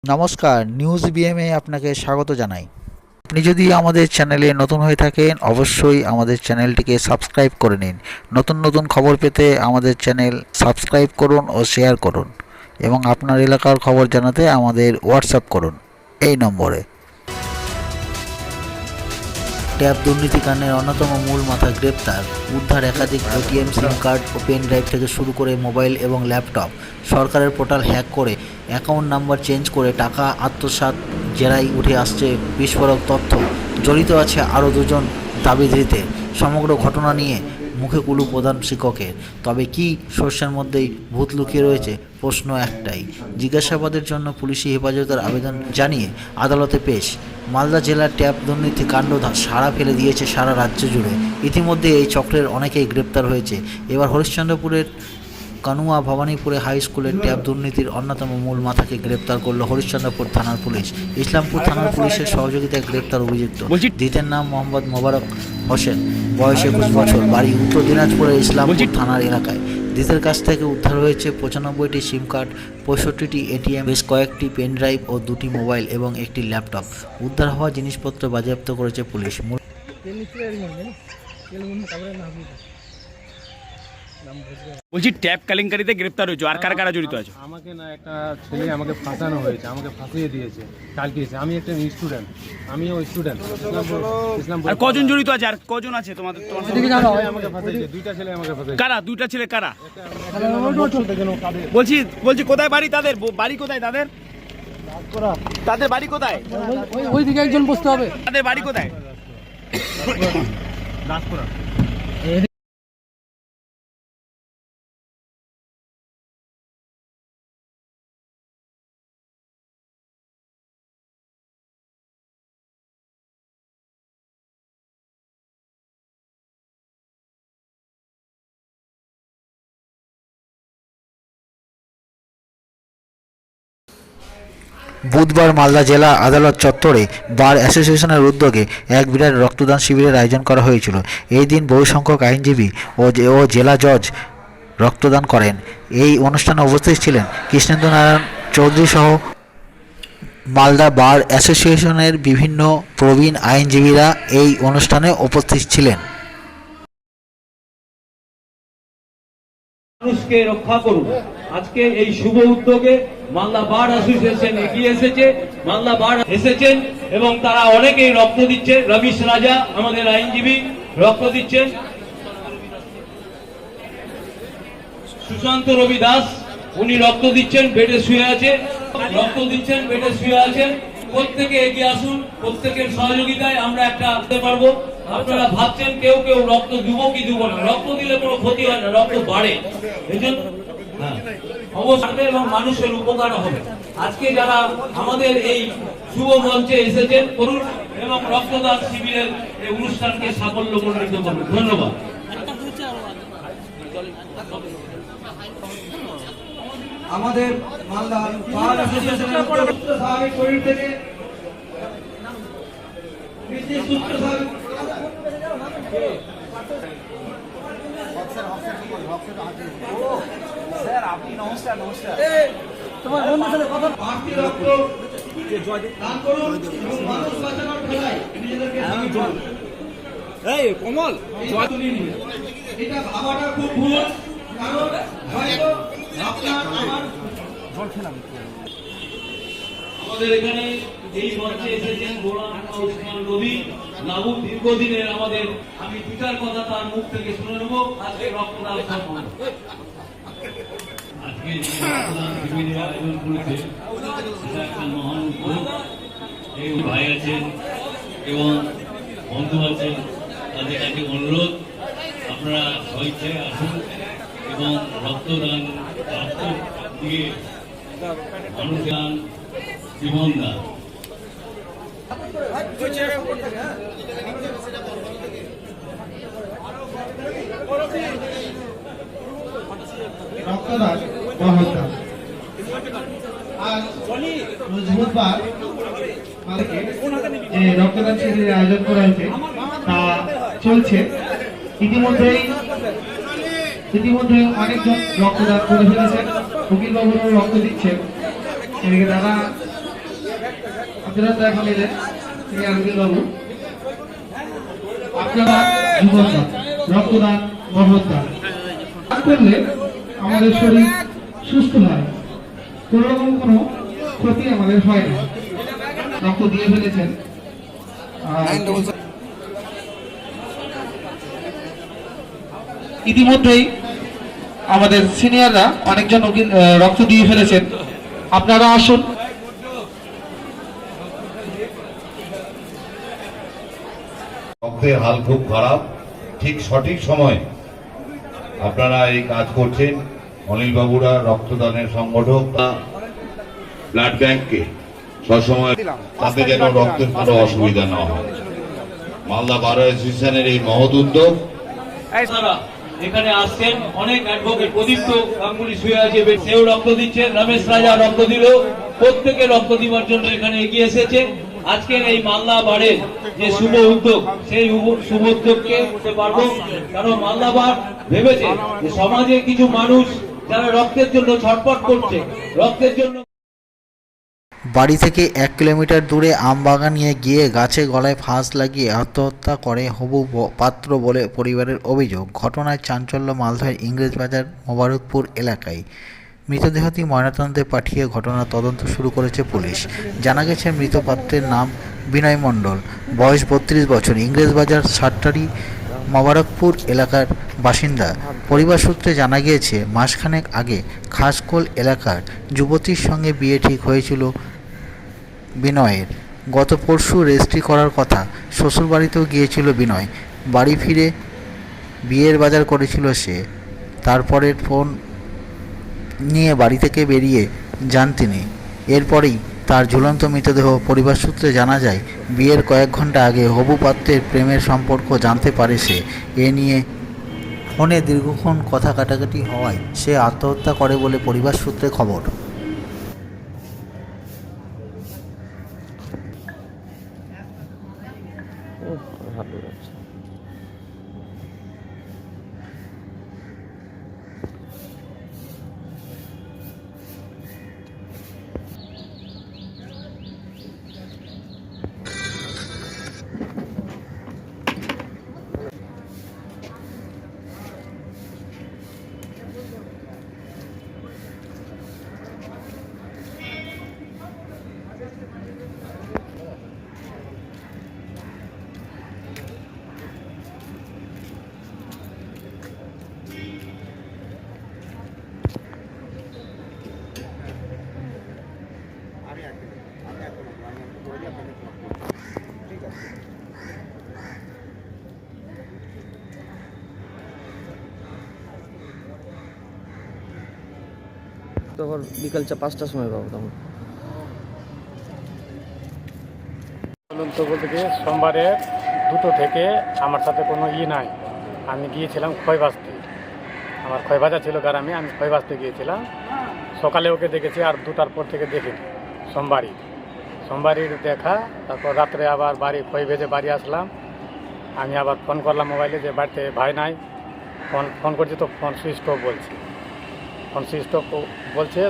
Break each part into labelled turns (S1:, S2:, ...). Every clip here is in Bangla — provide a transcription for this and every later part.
S1: নমস্কার, নিউজ বিএমে আপনাকে স্বাগত জানাই। আপনি যদি আমাদের চ্যানেলে নতুন হয়ে থাকেন অবশ্যই আমাদের চ্যানেলটিকে সাবস্ক্রাইব করে নিন। নতুন নতুন খবর পেতে আমাদের চ্যানেল সাবস্ক্রাইব করুন ও শেয়ার করুন এবং আপনার এলাকার খবর জানাতে আমাদের হোয়াটসঅ্যাপ করুন এই নম্বরে। ট্যাব দুর্নীতিকাণ্ডের অন্যতম মূল মাথা গ্রেপ্তার, উদ্ধার একাধিক এটিএম, সিম কার্ড ও পেন ড্রাইভ থেকে শুরু করে মোবাইল এবং ল্যাপটপ। সরকারের পোর্টাল হ্যাক করে অ্যাকাউন্ট নাম্বার চেঞ্জ করে টাকা আত্মসাৎ জেরায় উঠে আসছে বিস্ফোরক তথ্য। জড়িত আছে আরও দুজন দাবি ধৃতে। সমগ্র ঘটনা নিয়ে মুখে কুলু প্রধান শিক্ষকের। তবে কি শস্যের মধ্যেই ভূত লুকিয়ে রয়েছে? প্রশ্ন একটাই। জিজ্ঞাসাবাদের জন্য পুলিশি হেফাজতের আবেদন জানিয়ে আদালতে পেশ। মালদা জেলার ট্যাব দুর্নীতি কাণ্ড সাড়া ফেলে দিয়েছে সারা রাজ্য জুড়ে। ইতিমধ্যে এই চক্রের অনেকেই গ্রেপ্তার হয়েছে। এবার হরিশ্চন্দ্রপুরের কানুয়া ভবানীপুরে হাই স্কুলের ট্যাব দুর্নীতির অন্যতম মূল মাথাকে গ্রেপ্তার করল হরিশ্চন্দ্রপুর থানার পুলিশ। ইসলামপুর থানার পুলিশের সহযোগিতায় গ্রেপ্তার অভিযুক্ত ধৃতের নাম মোহাম্মদ মোবারক হোসেন, বয়স 21 বছর, বাড়ি উত্তর দিনাজপুরের ইসলামপুর থানার এলাকায়। ধৃতের কাছ থেকে উদ্ধার হয়েছে 95টি সিম কার্ড, 65টি এটিএম, বেশ কয়েকটি পেন ড্রাইভ ও 2টি মোবাইল এবং একটি ল্যাপটপ। উদ্ধার হওয়া জিনিসপত্র বাজেয়াপ্ত করেছে পুলিশ।
S2: বলছি ট্যাব কেলেঙ্কারিতে গ্রেপ্তার হয়েছে, আর কারা কারা জড়িত আছে?
S3: আমাকে না একটা ছেলে আমাকে ফাঁসানো হয়েছে, আমাকে ফাঁসিয়ে দিয়েছে কালকে এসে। আমি একটা স্টুডেন্ট, আমিও স্টুডেন্ট।
S2: আর কজন জড়িত আছে, আর কজন আছে তোমাদের?
S3: আমাকে ফাঁসিয়েছে, দুইটা ছেলে আমাকে ফাঁসিয়েছে।
S2: কারা দুইটা ছেলে? কারা বলছি বলছি কোথায় বাড়ি তাদের? বাড়ি কোথায় তাদের? তাদের বাড়ি কোথায়?
S4: ওই দিকে একজন বসতে হবে।
S2: তাদের বাড়ি কোথায়?
S3: দাসপুরা।
S1: বুধবার মালদা জেলা আদালত চত্বরে বার অ্যাসোসিয়েশনের উদ্যোগে এক বিরাট রক্তদান শিবিরের আয়োজন করা হয়েছিল। এই দিন বহু সংখ্যক আইনজীবী ও জেলা জজ রক্তদান করেন। এই অনুষ্ঠানে উপস্থিত ছিলেন কৃষ্ণেন্দু নারায়ণ চৌধুরী সহ মালদা বার অ্যাসোসিয়েশনের বিভিন্ন প্রবীণ আইনজীবীরা এই অনুষ্ঠানে উপস্থিত ছিলেন।
S5: মানুষকে রক্ষা করুন। আজকে এই শুভ উদ্যোগে মালদা বার অ্যাসোসিয়েশন এগিয়ে এসেছে, মালদা বার এসেছেন এবং তারা অনেকেই রক্ত দিচ্ছে। রমেশ রাজা আমাদের আইনজীবী রক্ত দিচ্ছেন, সুশান্ত রবি দাস উনি রক্ত দিচ্ছেন, বেডে শুয়ে আছে, রক্ত দিচ্ছেন, বেডে শুয়ে আছেন। প্রত্যেকে এগিয়ে আসুন, প্রত্যেকের সহযোগিতায় আমরা একটা করতে পারবো। আপনারা ভাবছেন কেউ কেউ রক্ত দিব কি দিব না, রক্ত দিলে কোনো ক্ষতি হয় না, রক্ত বাড়ে, এই জন্য অবশ্যই এবং মানুষের উপকার হবে। আজকে যারা আমাদের এই শুভ মঞ্চে এসেছেন করুন এবং রক্তদান শিবিরের এই অনুষ্ঠানকে সাফল্যমণ্ডিত করুন। ধন্যবাদ।
S6: আমাদের মালদা বার অ্যাসোসিয়েশনের স্বাভাবিক শরীর থেকে
S4: স্যার আপনি নমস্কার। নমস্কার।
S6: তোমার বন্ধুর সাথে কথা বাড়তি রক্ত দান করুন এবং মানুষ বাঁচানোর খেলায় নিজেদেরকে
S2: এই কমল
S6: এটা ভাবাটা খুব ভুল, কারণ হয়তো আপনার আমার
S5: আমাদের এখানে এই মঞ্চে এসেছেন গোলাম ওসমান রবি লাবু, দীর্ঘদিনের আমাদের। আমি দুটার কথা তার মুখ থেকে শুনে নেবো। আজকে রক্তদান সম্পন্ন, আজকে যে রক্তদান শিবিরের আয়োজন করেছে সেটা একটা মহান উদ্যোগ। এই ভাই আছেন এবং বন্ধু আছেন, তাদের কাছে অনুরোধ আপনারা স্বেচ্ছায় আসুন এবং রক্তদান রক্ত দিয়ে মানুষদান জীবন দান।
S6: রক্তদান মহোৎসব আজ বুধবার যে রক্তদান শিবিরের আয়োজন করা হয়েছে তা চলছে। ইতিমধ্যে অনেকজন রক্তদান করে ফেলেছেন। উকিল বাবুরাও রক্ত দিচ্ছেন। এদিকে দাদা আপনারা দেখা নিলেন তিনি আঙ্কেল বাবু। আপনারা জীবনদান, রক্তদান, মহৎদান করলে আমাদের শরীর সুস্থ হয়, কোন রকম কোনো ক্ষতি আমাদের হয় না। রক্ত দিয়ে ফেলেছেন। ইতিমধ্যেই আমাদের সিনিয়ররা অনেকজন রক্ত দিয়ে ফেলেছেন। আপনারা আসুন।
S7: রক্তের হাল খুব খারাপ, ঠিক সঠিক সময় আপনারা এই কাজ করছেন। অনিল বাবুরা রক্তদানের সংগঠক, ব্লাড ব্যাংককে সবসময় তাতে যেন রক্তের কোনো অসুবিধা না হয়। মালদা বার অ্যাসোসিয়েশনের এই মহৎ উদ্যোগ।
S5: আপনারা এখানে আসছেন, অনেক অ্যাডভোকেট, প্রদীপ্ত গাঙ্গুলি শুয়ে আছে, সেও রক্ত দিচ্ছেন, রমেশ রাজা রক্ত দিল, প্রত্যেকে রক্ত দিবার জন্য এখানে এগিয়ে এসেছে। আজকের এই মালদা বারের যে শুভ উদ্যোগ, সেই শুভ উদ্যোগকে করতে পারবো, কারণ মালদা বার ভেবেছে যে সমাজে কিছু মানুষ যারা রক্তের জন্য ছটফট করছে, রক্তের জন্য।
S1: বাড়ি থেকে 1 কিলোমিটার দূরে আমবাগানিয়ে গিয়ে গাছে গলায় ফাঁস লাগিয়ে আত্মহত্যা করে হবু পাত্র বলে পরিবারের অভিযোগ। ঘটনায় চাঞ্চল্য মালদার ইংরেজবাজার মোবারকপুর এলাকায়। মৃতদেহটি ময়নাতদন্তে পাঠিয়ে ঘটনার তদন্ত শুরু করেছে পুলিশ। জানা গেছে মৃত পাত্রের নাম বিনয় মণ্ডল, বয়স 32 বছর, ইংরেজবাজার সাট্টারি মোবারকপুর এলাকার বাসিন্দা। পরিবার সূত্রে জানা গিয়েছে মাসখানেক আগে খাসকোল এলাকার যুবতীর সঙ্গে বিয়ে ঠিক হয়েছিল বিনয়ের। গত পরশু রেজিস্ট্রি করার কথা। শ্বশুরবাড়িতেও গিয়েছিল বিনয়। বাড়ি ফিরে বিয়ের বাজার করেছিল সে। তারপরের ফোন নিয়ে বাড়ি থেকে বেরিয়ে যান তিনি। এরপরেই তার ঝুলন্ত মৃতদেহ। পরিবার সূত্রে জানা যায় বিয়ের কয়েক ঘন্টা আগে হবু পাত্রের প্রেমের সম্পর্ক জানতে পারে সে। এ নিয়ে ফোনে দীর্ঘক্ষণ কথা কাটাকাটি হওয়ায় সে আত্মহত্যা করে বলে পরিবার সূত্রে খবর।
S8: তখন বিকাল 5টার সময় পাবো। তখন
S9: তো বলতে কি সোমবারে 2টো থেকে আমার সাথে কোনো নাই। আমি গিয়েছিলাম খৈবাস্তি, আমার খৈবাজা ছিল গ্রামে, আমি খৈবাস্তি গিয়েছিলাম। সকালে ওকে দেখেছি, আর 2টার পর থেকে দেখিনি। সোমবারের দেখা। তারপর রাত্রে আবার বাড়ি খই ভেজে বাড়ি আসলাম। আমি আবার ফোন করলাম মোবাইলে যে বাড়িতে ভাই নাই। ফোন করছি তো ফোন সুইচ অফ বলছে।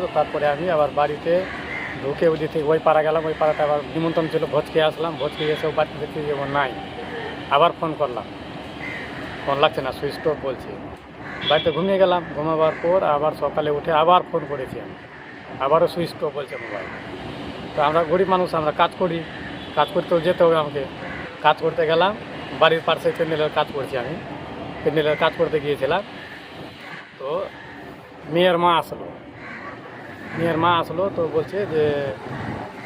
S9: তো তারপরে আমি আবার বাড়িতে ঢুকে ওই পাড়া গেলাম। ওই পাড়াতে আবার নিমন্ত্রণ ছিল, ভোজ খেয়ে আসলাম। ভোজ খেয়ে এসেও বাড়িতে দেখছি যে নাই। আবার ফোন করলাম, ফোন লাগছে না, সুইচ অফ বলছে। বাড়িতে ঘুমিয়ে গেলাম। ঘুমাবার পর আবার সকালে উঠে আবার ফোন করেছি আমি, আবারও সুইচ অফ বলছে মোবাইল। তো আমরা গরিব মানুষ, আমরা কাজ করতেও যেতে হবে আমাকে। কাজ করতে গেলাম, বাড়ির পাশে প্যান্ডেলের কাজ করছি আমি। প্যান্ডেলের কাজ করতে গিয়েছিলাম। তো মেয়ের মা আসলো তো বলছে যে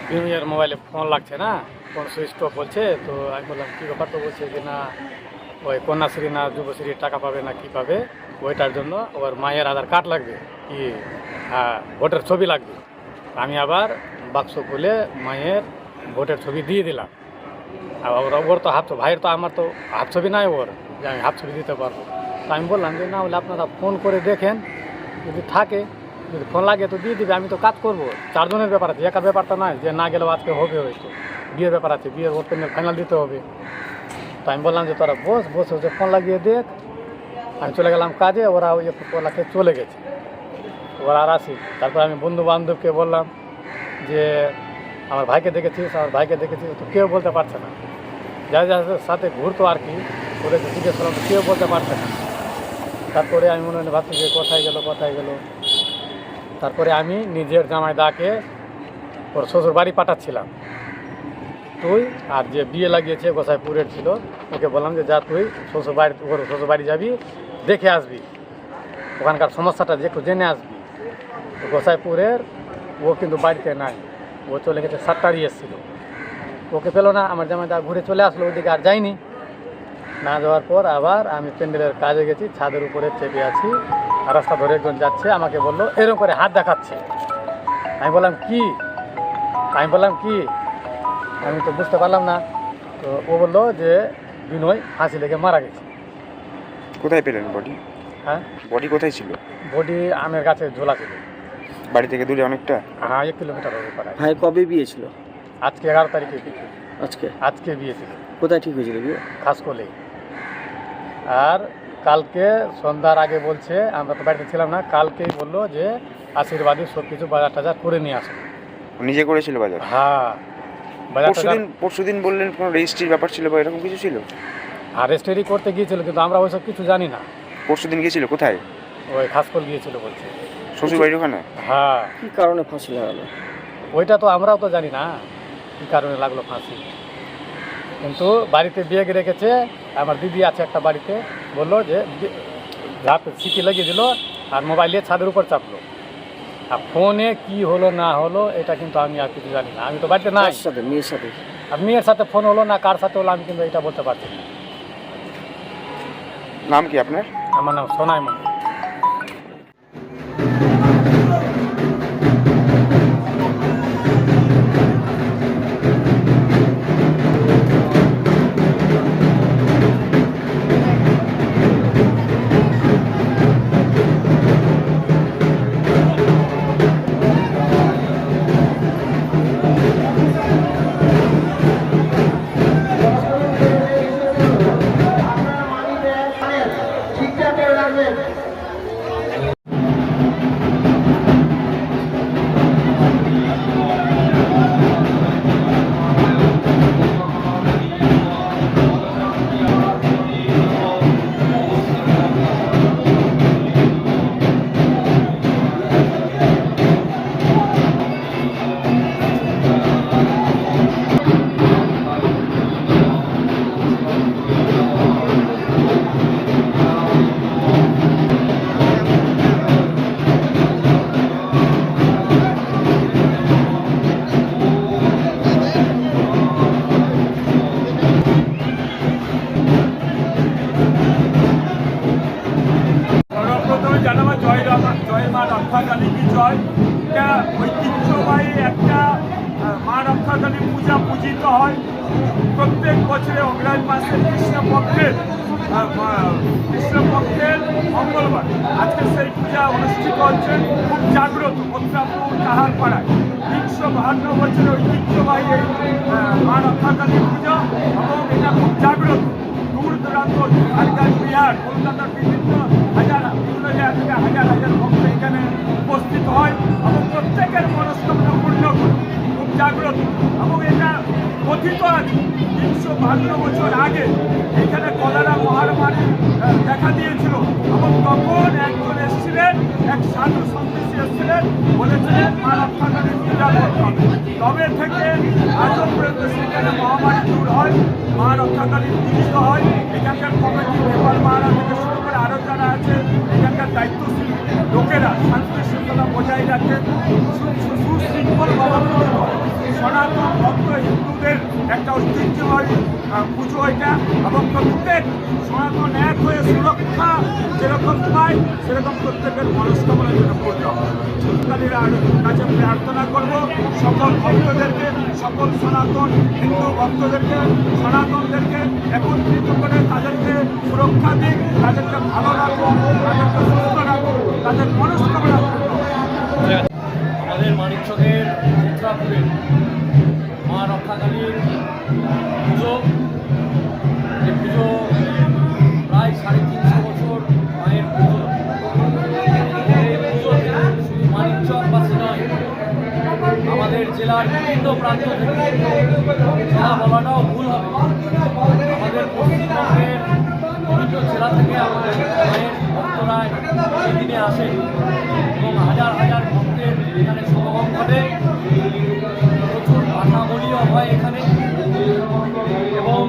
S9: বিনয়ের মোবাইলে ফোন লাগছে না, ফোন সুইচ অফ বলছে। তো আমি বললাম কী ব্যাপার? তো বলছে যে না, ওই কন্যাশ্রী না যুবশ্রীর টাকা পাবে না কি পাবে, ওইটার জন্য ওর মায়ের আধার কার্ড লাগবে, কি ভোটের ছবি লাগবে। আমি আবার বাক্স খুলে মায়ের ভোটের ছবি দিয়ে দিলাম। আর ওর তো ভাইয়ের তো আমার তো হাত ছবি নাই ওর, যে আমি হাত ছবি দিতে পারবো। তো আমি বললাম যে না হলে আপনারা ফোন করে দেখেন, যদি থাকে, যদি ফোন লাগে তো দিয়ে দিবে, আমি তো কাজ করবো। 4 জনের ব্যাপার আছে, একা ব্যাপারটা নয় যে না গেলেও আজকে হবে, হয়তো বিয়ের ব্যাপার আছে, বিয়ের ভোট ফাইনাল দিতে হবে। তো আমি বললাম যে তোরা বস যে ফোন লাগিয়ে দেখ। আমি চলে গেলাম কাজে, ওরা ওই ওলাকে চলে গেছে, ওরা আর আসি। তারপর আমি বন্ধু বান্ধবকে বললাম যে আমার ভাইকে দেখেছিস, তো কেউ বলতে পারছে না। যাদের সাথে ঘুরতো আর কি, ওদেরকে জিজ্ঞেস করলাম, কেউ বলতে পারছে না। তারপরে আমি মনে মনে ভাবছি যে কোথায় গেল। তারপরে আমি নিজের জামাই দাকে ওর শ্বশুর বাড়ি পাঠাচ্ছিলাম। তুই আর যে বিয়ে লাগিয়েছে গোসাইপুরের ছিল, ওকে বললাম যে যা তুই ওর শ্বশুর বাড়ি যাবি, দেখে আসবি, ওখানকার সমস্যাটা যে একটু জেনে আসবি। তো গোসাইপুরের ও কিন্তু বাড়িতে নাই, ও চলে গেছে সাতটারই এসেছিলো, ওকে পেলো না। আমার জামাইদা ঘুরে চলে আসলো, ওইদিকে আর যাইনি। না যাওয়ার পর আবার আমি প্যান্ডেলের কাজে গেছি, ছাদের উপরে চেপে আছি, আর রাস্তা ধরে একজন যাচ্ছে, আমাকে বললো এরকম করে হাত দেখাচ্ছে। আমি বললাম কি, আমি তো বুঝতে পারলাম না। তো ও বললো যে বিনয় ফাঁসি লেগে মারা গেছে।
S10: কোথায় পেলেন বডি?
S9: হ্যাঁ,
S10: বডি কোথায় ছিল?
S9: বডি আমের গাছে ঝোলা ছিল।
S10: বাড়ি থেকে দূরে অনেকটা?
S9: হ্যাঁ, 1 কিলোমিটার হবে প্রায়।
S8: ভাই কবে বিয়ে ছিল?
S9: আজকে 11 তারিখে বিয়ে।
S8: আজকে
S9: বিয়ে ছিল।
S8: কোথায় ঠিক হয়েছিল বিয়ে?
S9: খাসকলে। আর কালকে সন্ধ্যার আগে বলছে, আমরা তো বাড়িতে ছিলাম না, কালকেই বললো যে আশীর্বাদী সব কিছু বাজার টাজার করে নিয়ে আসো।
S10: নিজে করেছিল বাজার?
S9: হ্যাঁ, বাজার টাজার।
S10: পরশুদিন বললেন কোনো রেজিস্ট্রির ব্যাপার ছিল বা এরকম কিছু ছিল?
S9: আর রেজিস্ট্রি করতে গিয়েছিল, কিন্তু আমরা ওইসব কিছু জানি না।
S10: পরশুদিন গিয়েছিল কোথায়?
S9: ওই খাসকল গিয়েছিল বলছে।
S10: শ্বশুর বাড়ির ওখানে?
S9: হ্যাঁ।
S8: কি কারণে ফাঁসি লাগালো?
S9: ওইটা তো আমরাও তো জানি না কী কারণে লাগলো ফাঁসি। কিন্তু বাড়িতে বিয়ে রেখেছে, আমার দিদি আছে একটা বাড়িতে, বললো যে ঝাঁপ সিটি লাগিয়ে দিল, আর মোবাইল নিয়ে ছাদের উপর চাপলো। আর ফোনে কি হলো না হলো এটা কিন্তু আমি আর কিছু জানি না, আমি তো বাড়িতে নাই।
S8: মেয়ের সাথে?
S9: আর মেয়ের সাথে ফোন হলো না কার সাথে হলো আমি কিন্তু এটা বলতে পারছি না।
S10: নাম কি আপনার?
S9: আমার নাম সোনাই মন্ডল।
S2: জয় মা রক্ষাকালী কি জয়। এটা ঐতিহ্যবাহী একটা মা রক্ষাকালী পূজা পূজিত হয় প্রত্যেক বছরে অগ্রায়ণ মাসের কৃষ্ণপক্ষের মঙ্গলবার। আজকে সেই পূজা অনুষ্ঠিত হচ্ছে খুব জাগ্রত মথুরাপুর কাহারপাড়ায়। 352 বছরের ঐতিহ্যবাহী এই মা রক্ষাকালী পূজা, এবং এটা খুব জাগ্রত। দূর দূরান্ত ঝাড়খণ্ড, বিহার, কলকাতার বিভিন্ন হাজার ভক্ত এখানে উপস্থিত হয় এবং প্রত্যেকের মনস্কামনা পূর্ণ করে। খুব জাগ্রত, এবং এটা কথিত আছে 352 বছর আগে এখানে কলেরা মহামারী দেখা দিয়েছিল, এবং তখন একজন এসেছিলেন, এক সাধু সন্ন্যাসী এসেছিলেন, বলেছিলেন মা রক্ষাকালীর পূজা করতে হবে। তবে থেকে আজও পর্যন্ত সেখানে মহামারী দূর হয়, মা রক্ষাকালী পূজিত হয়। এখানকার কমিটি নেপাল মহারাজ থেকে শুরু করে আরও যারা আছে এখানকার দায়িত্বশীল লোকেরা শান্তি শৃঙ্খলা বজায় রাখে, সুশৃঙ্খলভাবে পুজো হয়। সনাতন ভক্ত হিন্দুদের একটা ঐতিহ্যবাহী পুজো এটা, এবং প্রত্যেক সনাতন এক হয়ে সুরক্ষা যেরকম পায় সেরকম প্রত্যেকের মনস্কামনা যেন পূর্ণ হয়। কালীর কাছে প্রার্থনা করব সকল ভক্তদেরকে, সকল সনাতন হিন্দু ভক্তদেরকে, সনাতনদেরকে একত্রিত করে তাদেরকে সুরক্ষা দিক, তাদেরকে ভালো রাখুন, তাদেরকে সুস্থ রাখুন, তাদের মনস্কামনা পূর্ণ।
S5: আমাদের মানিকচকের মথুরাপুরের মা রক্ষাকালীর পুজো, এই পুজো প্রায় 350 বছর মায়ের পুজো। এই পুজো শুধু মানিকচকবাসী নয়, আমাদের জেলার বিভিন্ন প্রান্তে
S9: প্রান্ত থেকে জেলা বলাটাও ভুল হবে। আমাদের পশ্চিমবঙ্গের বিভিন্ন জেলা থেকে আমাদের মায়ের ভক্তরা এই দিনে আসে এবং হাজার হাজার ভক্তের এখানে সমাগম ঘটে, প্রচুর ভাষা বলিও হয় এখানে এবং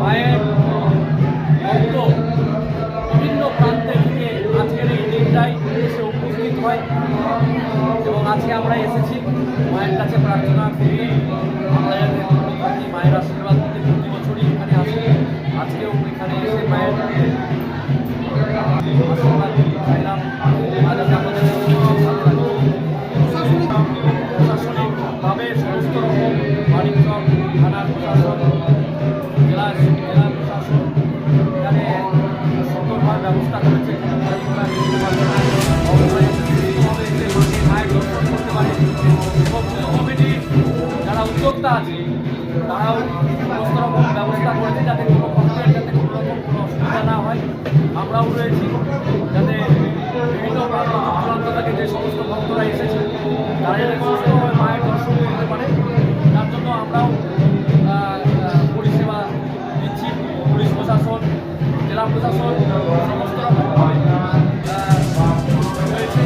S9: মায়ের ভক্ত বিভিন্ন প্রান্তে থেকে আজকের এই দিনটাই এসে উপস্থিত হয় এবং আজকে আমরা এসেছি মায়ের কাছে প্রার্থনা করতে। আমরা যাতে ভালো থাকি, মায়ের আশীর্বাদ নিতে প্রতি বছরই এখানে আসি, আজকেও এখানে এসে মায়ের আশীর্বাদ চাইলাম। আজ আমাদের ভালো লাগে। প্রশাসনিকভাবে সমস্ত রকম বাণিজ্য থানার প্রশাসন, জেলা প্রশাসন এখানে সকলভাবে ব্যবস্থা করেছে। মায়ের দর্শন করতে পারে এবং কমিটির যারা উদ্যোক্তা আছে তারাও সমস্ত রকম ব্যবস্থা করেছে যাতে কোনো ভক্তের যাতে কোনো রকম কোনো অসুবিধা না হয়। আমরাও রয়েছি যাতে বিভিন্ন প্রান্ত দূরান্ত থেকে যে সমস্ত ভক্তরা এসেছে তারা যাতে সুস্থভাবে মায়ের দর্শন করতে পারে, তার জন্য আমরাও পরিষেবা দিচ্ছি। পুলিশ প্রশাসন, জেলা প্রশাসন সমস্ত রকমভাবে রয়েছে।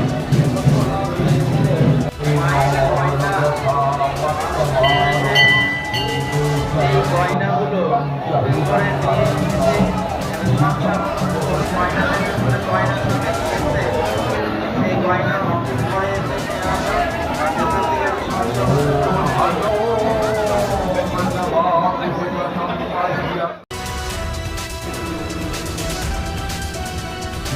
S8: এই গয়নাগুলো করে এই গয়না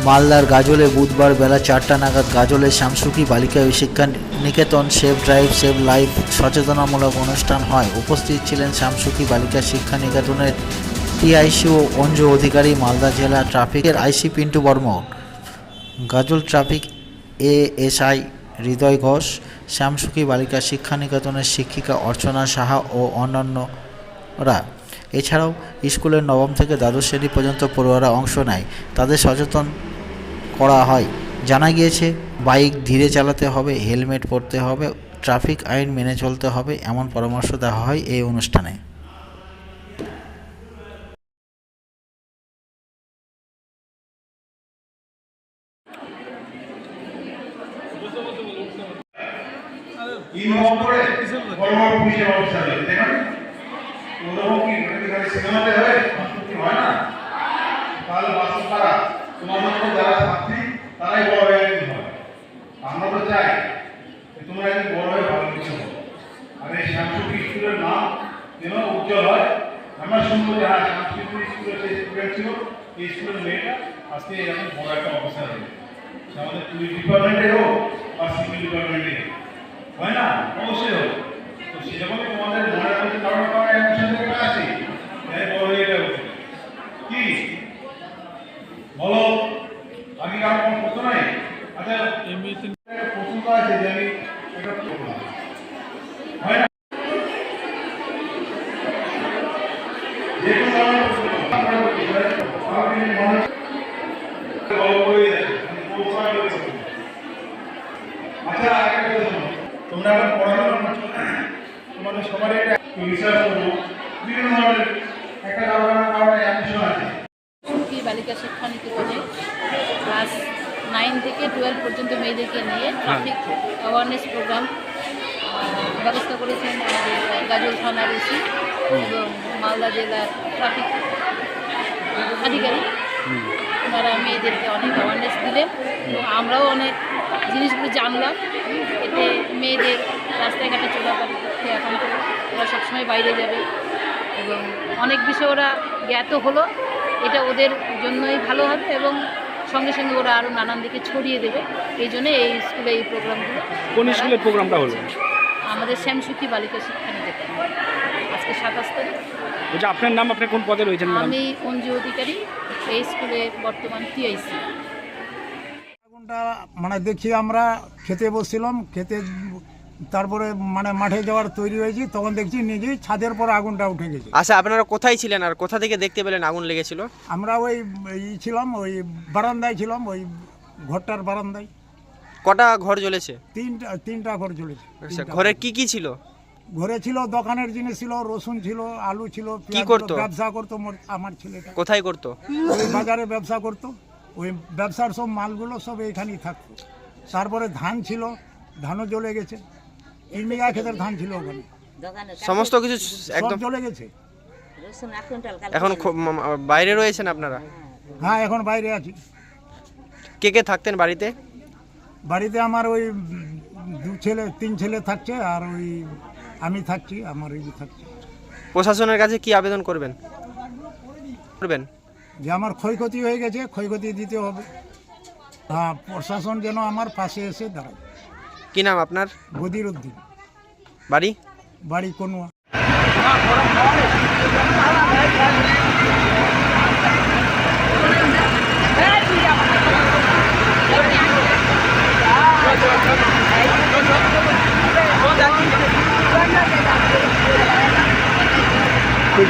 S1: মালদার গাজলে বুধবার বেলা 4টা নাগাদ গাজলের শামসুকি বালিকা শিক্ষা নিকেতন সেভ ড্রাইভ সেভ লাইফ সচেতনামূলক অনুষ্ঠান হয়। উপস্থিত ছিলেন শামসুকি বালিকা শিক্ষা নিকেতনের টিআইসি ও অঞ্জু অধিকারী, মালদা জেলা ট্রাফিকের আইসি পিন্টু বর্মন, গাজল ট্রাফিক এএসআই হৃদয় ঘোষ, শামসুকি বালিকা শিক্ষা নিকেতনের শিক্ষিকা অর্চনা সাহা ও অন্যান্যরা। এছাড়াও স্কুলের নবম থেকে দ্বাদশ শ্রেণী পর্যন্ত পড়ুয়ারা অংশ নেয়। তাদের সচেতন করা হয়। জানা গিয়েছে বাইক ধীরে চালাতে হবে, হেলমেট পরতে হবে, ট্রাফিক আইন মেনে চলতে হবে, এমন পরামর্শ দেওয়া হয় এই অনুষ্ঠানে।
S7: সিনেমাতে হয় না, তাহলে বাস্তব তারা তোমার মতো যারা ছাত্রী তারাই বড় হয়ে একদিন হয়। আমরা তো চাই তোমরা একদিন বড় হয়ে ভালো কিছু হো, আর এই শামসুকি স্কুলের নাম যেন উজ্জ্বল হয়। আমরা শুনবো যে হ্যাঁ শামসুকি স্কুলের যে স্টুডেন্ট ছিল এই স্কুলের মেয়েটা আজকে এরকম বড় একটা অফিসার হয়ে, আমাদের পুলিশ ডিপার্টমেন্টে হোক বা সিভিল ডিপার্টমেন্টে হয় না, অবশ্যই হোক। তো সেরকমই তোমাদের মনের মধ্যে কারণ অনুষ্ঠান থেকে আসি কি বলো, আগে কারো কোনো প্রশ্ন নাই? আচ্ছা প্রশ্ন তো আছে যে আমি এটা করলাম হয় না, যে আচ্ছা তোমরা এখন পড়াশোনা করছো, তোমাদের সবার একটা রিসার্চ করবো বিভিন্ন ধরনের একটা কারণে অ্যাডমিশন আছে।
S11: শামসুকি বালিকা শিক্ষা নিকেতনে ক্লাস 9 থেকে 12 পর্যন্ত মেয়েদেরকে নিয়ে ট্রাফিক অ্যাওয়ারনেস প্রোগ্রাম ব্যবস্থা করেছেন আমাদের গাজল থানার ওসি এবং মালদা জেলার ট্রাফিক আধিকারিক। ওনারা মেয়েদেরকে অনেক অ্যাওয়ারনেস দিলেন এবং আমরাও অনেক জিনিসগুলো জানলাম। এতে মেয়েদের রাস্তায় ঘাটে চলাফেরা করতে এখন তো ওরা সবসময় বাইরে যাবে এবং অনেক বিষয় ওরা জ্ঞাত হলো, এটা ওদের জন্যই ভালো হবে এবং সঙ্গে সঙ্গে ওরা আরও নানান দিকে ছড়িয়ে দেবে। এই জন্য এই স্কুলে এই প্রোগ্রামগুলো।
S10: কোন স্কুলের প্রোগ্রামটা হলো?
S11: আমাদের শামসুকি বালিকা শিক্ষা নিকেতন। আজকে 27 তারিখ।
S10: বলছি আপনার নাম, আপনি কোন পদে রয়েছেন?
S11: আমি অঞ্জু অধিকারী, এই স্কুলে বর্তমান টিআইসি।
S2: আগুনটা মানে দেখি আমরা খেতে বসছিলাম, খেতে তারপরে মানে মাঠে যাওয়ার তৈরি হয়েছি, তখন দেখছি নিজেই ছাদের পর আগুনটা উঠে গেছে।
S8: আচ্ছা, আপনারা কোথায় ছিলেন আর কোথা থেকে দেখতে পেলেন আগুন লেগেছিল?
S2: আমরা ওই ছিলাম, ওই বারান্দায় ছিলাম, ওই ঘরটার বারান্দায়।
S12: কটা ঘর জ্বলেছে?
S2: তিনটা ঘর জ্বলেছে।
S12: আচ্ছা, ঘরে কি কি ছিল?
S2: ঘরে ছিল দোকানের জিনিস ছিল, রসুন ছিল, আলু ছিল।
S12: কি করতো?
S2: ব্যবসা করতো আমার ছেলেটা।
S12: কোথায় করতো?
S2: ওই বাজারে ব্যবসা করতো। ওই ব্যবসার সব মালগুলো সব এখানেই থাকতো। তারপরে ধান ছিল, ধানও জ্বলে গেছে। 3 বিঘা ক্ষেতের ধান ছিল ওখানে,
S12: সমস্ত কিছু একদম
S2: জ্বলে গেছে।
S12: এখন বাইরে রয়েছেন আপনারা?
S2: হ্যাঁ, এখন বাইরে আছি।
S12: কে কে থাকতেন বাড়িতে?
S2: বাড়িতে আমার ওই 3 ছেলে থাকছে, আর ওই আমি থাকছি, আমার এই থাকছে।
S12: প্রশাসনের কাছে কি আবেদন করবেন?
S2: যে আমার ক্ষয়ক্ষতি হয়ে গেছে, ক্ষয়ক্ষতি দিতে হবে। হ্যাঁ, প্রশাসন যেন আমার পাশে এসে দাঁড়ায়।
S12: কি নাম আপনার?
S2: গদির উদ্দিন।
S12: বাড়ি
S2: কোনোয়া।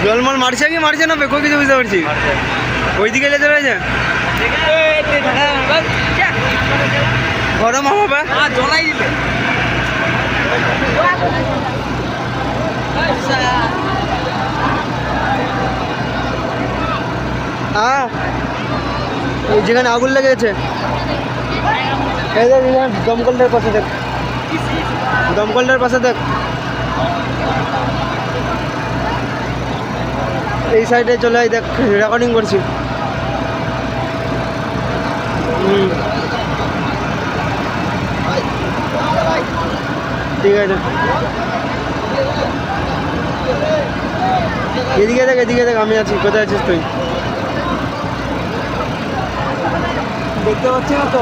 S12: জলমল মারছে কি মারছে না বেকো কিছু বুঝতে পারছি। ওইদিকে যেতে রয়েছে গরম হবে জলাই দিলে। হ্যাঁ, এই যেখানে আগুন লেগে গেছে দমকলটার পাশে দেখ, দমকলটার পাশে দেখ। এই সাইডে চলে আয়, দেখ রেকর্ডিং করছি। ঠিক আছে, এদিকে দেখ আমি আছি। কোথায় আছিস তুই? দেখতে পাচ্ছি না তো।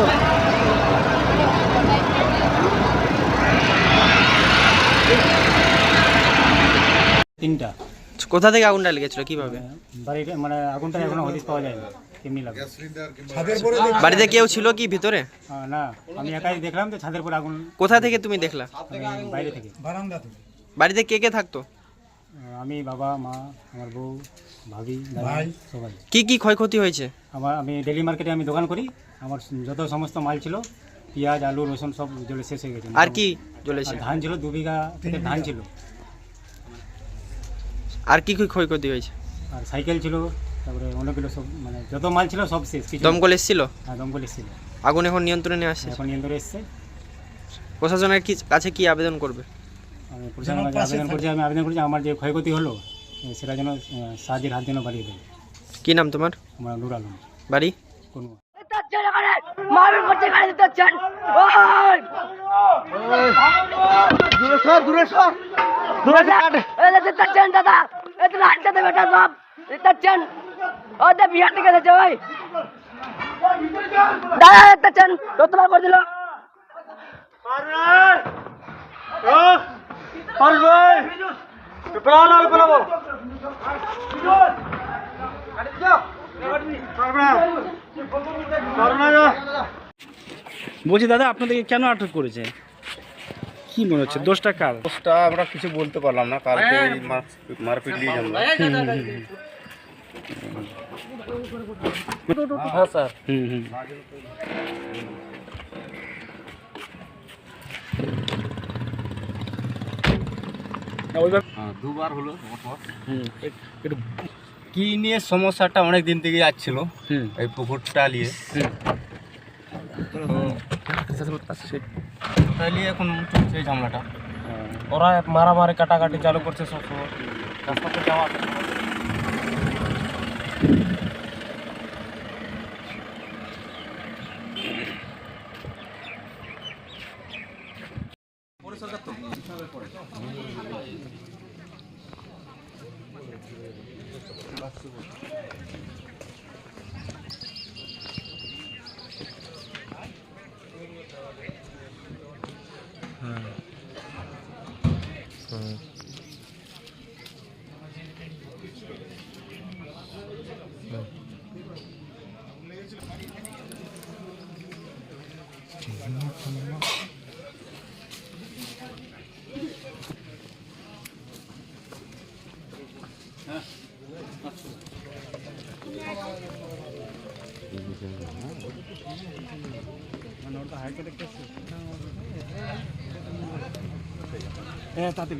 S9: তিনটা।
S12: কোথা থেকে আগুনটা লেগেছিল, কিভাবে?
S9: বাড়িতে মানে আগুনটা এখনো হদিস পাওয়া যায়নি, কেমনি লাগে।
S12: বাড়িতে কেউ ছিল কি ভিতরে?
S9: না, আমি একাই দেখলাম তো ছাদের উপর আগুন।
S12: কোথা থেকে তুমি দেখলা?
S9: বাইরে থেকে,
S2: বারান্দা থেকে।
S12: বাড়িতে কে কে থাকতো?
S9: আমি, বাবা, মা, আমার বউ, ভাবি, ভাই, সবাই।
S12: কি কি ক্ষয়ক্ষতি হয়েছে?
S9: আমি ডেলি মার্কেটে আমি দোকান করি। আমার যত সমস্ত মাল ছিল, পেঁয়াজ, আলু, রসুন সব জ্বলে শেষ হয়ে গেছে।
S12: আর কি জ্বলেছে?
S9: ধান ছিল, 2 বিঘা ক্ষেতের ধান ছিল।
S12: আর কি কি ক্ষয়ক্ষতি হয়েছে?
S9: আর সাইকেল ছিল, তারপরে অনেকগুলো সব মানে যত মাল ছিল সব শেষ।
S12: দমকল এসেছিল?
S9: হ্যাঁ, দমকল এসেছিল।
S12: আগুন এখন নিয়ন্ত্রণে আসছে?
S9: এখন নিয়ন্ত্রণে এসছে।
S12: প্রশাসনের কাছে কি আবেদন করবে?
S9: আমি প্রশাসনের কাছে আবেদন করছি আমার যে ক্ষয়ক্ষতি হলো সেটা যেন সাহায্যের হাত যেন বাড়িয়ে দেয়।
S12: কি নাম তোমার?
S9: আমার নুর আলম।
S12: বাড়ি
S9: কোন?
S8: বিহার থেকে এসেছে ভাই, দাদা একটা চান তোমার করে দিল।
S10: বলছি দাদা, আপনাদেরকে কেন আটক করেছে? কি মনে হচ্ছে দোষটা কার?
S3: দোষটা আমরা কিছু বলতে পারলাম না, কালকে মারপিট নিয়ে জানলাম।
S10: হ্যাঁ স্যার।
S3: দুবার হলো। কি নিয়ে সমস্যাটা অনেক দিন থেকে যাচ্ছিল, এই পুকুরটা নিয়ে। এখন চলছে এই ঝামেলাটা।
S10: ওরা মারামারি কাটাকাটি চালু করছে সবসময়, রাস্তাতে যাওয়া আসা।
S9: হাইটে দেখতেছি।
S12: হ্যাঁ তাতে